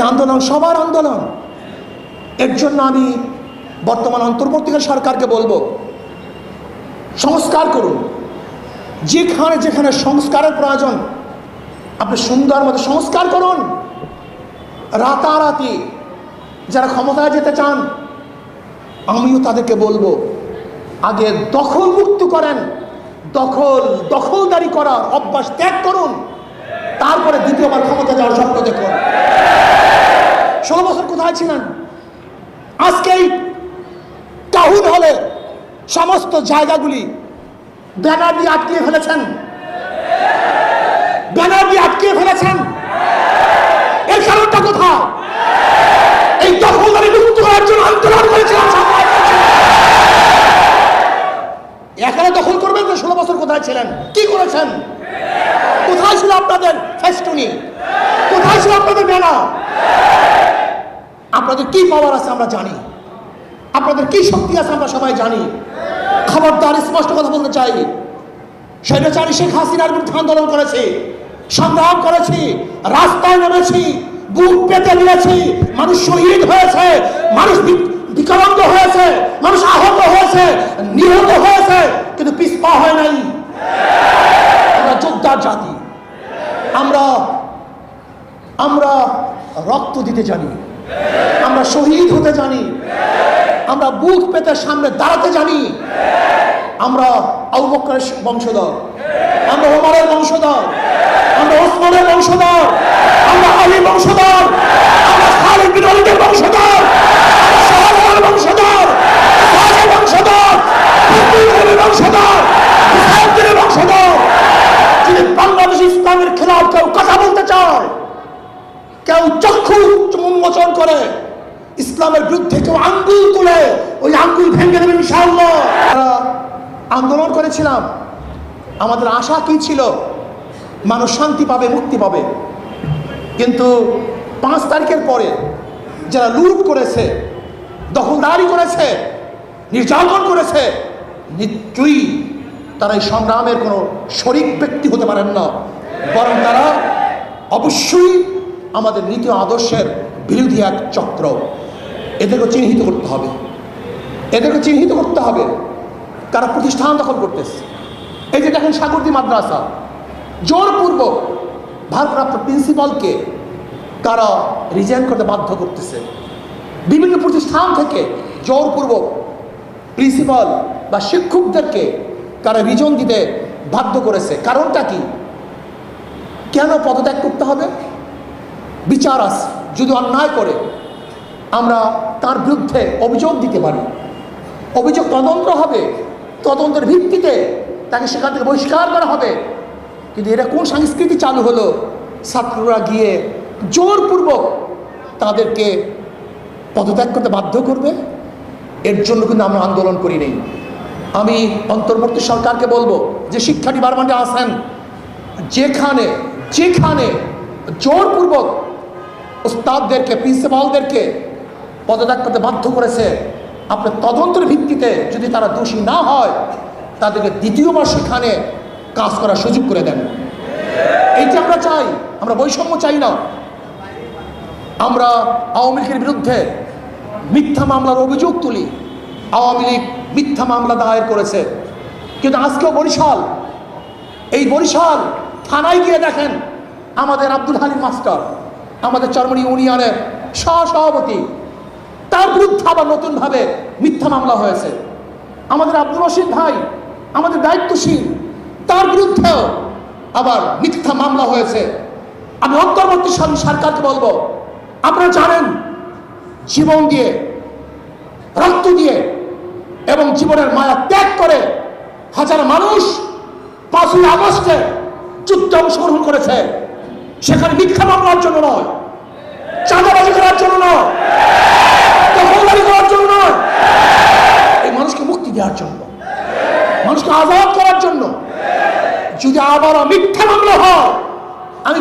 আন্দোলন সবার আন্দোলন। এর জন্য আমি বর্তমান অন্তর্বর্তীকালীন সরকারকে বলবো, সংস্কার করুন। যেখানে যেখানে সংস্কারের প্রয়োজন আপনি সুন্দর মতো সংস্কার করুন। রাতারাতি যারা ক্ষমতায় যেতে চান, আমিও তাদেরকে বলবো, আগে দখল মুক্ত করেন, দখলদারি করার অভ্যাস ত্যাগ করুন, তারপরে দ্বিতীয়বার ক্ষমতা যাওয়ার স্বপ্ন দেখুন। 16 বছর কোথায় ছিলেন? আজকে এই টাউন হলে সমস্ত জায়গাগুলি ব্যানার দিয়ে আটকিয়ে ফেলেছেন, এর কারণটা কোথায়? এই দখলদারি মুক্ত করার জন্য আন্দোলন করেছিলাম। এখানে দখল করবেন তো? 16 বছর কোথায় ছিলেন? কি করেছেন? কোথায় ছিল আপনাদের ফেস্টুনি? কোথায় ছিল আপনাদের ব্যানার? আপনাদের কি পাওয়ার আছে আমরা জানি, আপনাদের কি শক্তি আছে আমরা সবাই জানি। খবরদার, স্পষ্ট কথা বলতে চাই, স্বৈরাচারী শেখ হাসিনার বিরুদ্ধে আন্দোলন করেছি, সংগ্রাম করেছি, রাস্তায় নেমেছি, বুক পেতে দিয়েছি, মানুষ শহীদ হয়েছে, মানুষ বিকলাঙ্গ হয়েছে, মানুষ আহত হয়েছে, নিহত হয়েছে, কিন্তু পিছপা হয় নাই। আমরা যোদ্ধার জাতি, আমরা রক্ত দিতে জানি, আমরা শহীদ হতে জানি, আমরা বুক পেতে সামনে দাঁড়াতে জানি। আমরা আবু বকরের বংশধর, আমরা ওমরের বংশধর, আমরা ওসমানের বংশধর, আমরা আলীর বংশধর, আমরা খালিদ বিন ওয়ালিদের বংশধর, আমরা শাহজালালের বংশধর, সাহেবের বংশধর, আব্দুল বংশধর, মুসাইদের বংশধর। যদি বাংলাদেশ ইসলামের খেলাফ কেউ কথা বলতে চায়, কেউ চক্ষু উন্মোচন করে ইসলামের বিরুদ্ধে, কেউ আঙ্গুল তুলে, ওই আঙ্গুল ভেঙে দেবেন ইনশাআল্লাহ। আন্দোলন করেছিলাম, আমাদের আশা কি ছিল? মানুষ শান্তি পাবে, মুক্তি পাবে। কিন্তু 5 তারিখের পরে যারা লুট করেছে, দখলদারি করেছে, নির্যাতন করেছে, নিশ্চয়ই তারা এই সংগ্রামের কোনো শরিক ব্যক্তি হতে পারেন না, বরং তারা অবশ্যই আমাদের নীতি আদর্শের বিরোধী এক চক্র। এদেরকে চিহ্নিত করতে হবে, এদেরকে চিহ্নিত করতে হবে কারা প্রতিষ্ঠান দখল করতেছে। এই যে দেখেন সাগরদী মাদ্রাসা, জোরপূর্বক ভারপ্রাপ্ত প্রিন্সিপালকে কারা রিজাইন করতে বাধ্য করতেছে। বিভিন্ন প্রতিষ্ঠান থেকে জোরপূর্বক প্রিন্সিপাল বা শিক্ষকদেরকে কারা রিজন দিতে বাধ্য করেছে। কারণটা কি? কেন পদত্যাগ করতে হবে? বিচার আছে, যদি অন্যায় করে আমরা তার বিরুদ্ধে অভিযোগ দিতে পারি, অভিযোগ তদন্ত হবে, তদন্তের ভিত্তিতে তাকে সেখান থেকে বহিষ্কার করা হবে। কিন্তু এটা কোন সংস্কৃতি চালু হলো? ছাত্ররা গিয়ে জোরপূর্বক তাদেরকে পদত্যাগ করতে বাধ্য করবে। এর জন্য কিন্তু আমরা আন্দোলন করি নেই। আমি অন্তর্বর্তী সরকারকে বলবো যে শিক্ষা ডিপার্টমেন্টে আছেন, যেখানে যেখানে জোরপূর্বক ওস্তাদদেরকে, প্রিন্সিপালদেরকে পদত্যাগ করতে বাধ্য করেছে, আপনার তদন্তের ভিত্তিতে যদি তারা দোষী না হয়, তাদেরকে দ্বিতীয়বার সেখানে কাজ করার সুযোগ করে দেন। এইটি আমরা চাই, আমরা বৈষম্য চাই না। আমরা আওয়ামী লীগের বিরুদ্ধে মিথ্যা মামলার অভিযোগ তুলি, আওয়ামী লীগ মিথ্যা মামলা দায়ের করেছে, কিন্তু আজকেও বরিশাল, এই বরিশাল থানায় গিয়ে দেখেন আমাদের আব্দুল হালিম মাস্টার, আমাদের চরমনি ইউনিয়নের সহসভাপতি, তার বিরুদ্ধে আবার নতুনভাবে মিথ্যা মামলা হয়েছে। আমাদের আব্দুল রশিদ ভাই, আমাদের দায়িত্বশীল, তার বিরুদ্ধেও আবার মিথ্যা মামলা হয়েছে। আমি অন্তর্বর্তী সরকারকে বলবো, আপনারা জানেন জীবন দিয়ে, রক্ত দিয়ে এবং জীবনের মায়া ত্যাগ করে হাজার মানুষ 5ই আগস্টে যুদ্ধে অংশগ্রহণ করেছে। সেখানে মিথ্যা মামলার জন্য নয়, চাঁদাবাজি করার জন্য নয়, দখলদারি করার জন্য নয়, এই মানুষকে মুক্তি দেওয়ার জন্য, মানুষকে আজাদ করার জন্য। যদি আবারও মিথ্যা মামলা হয়, আমি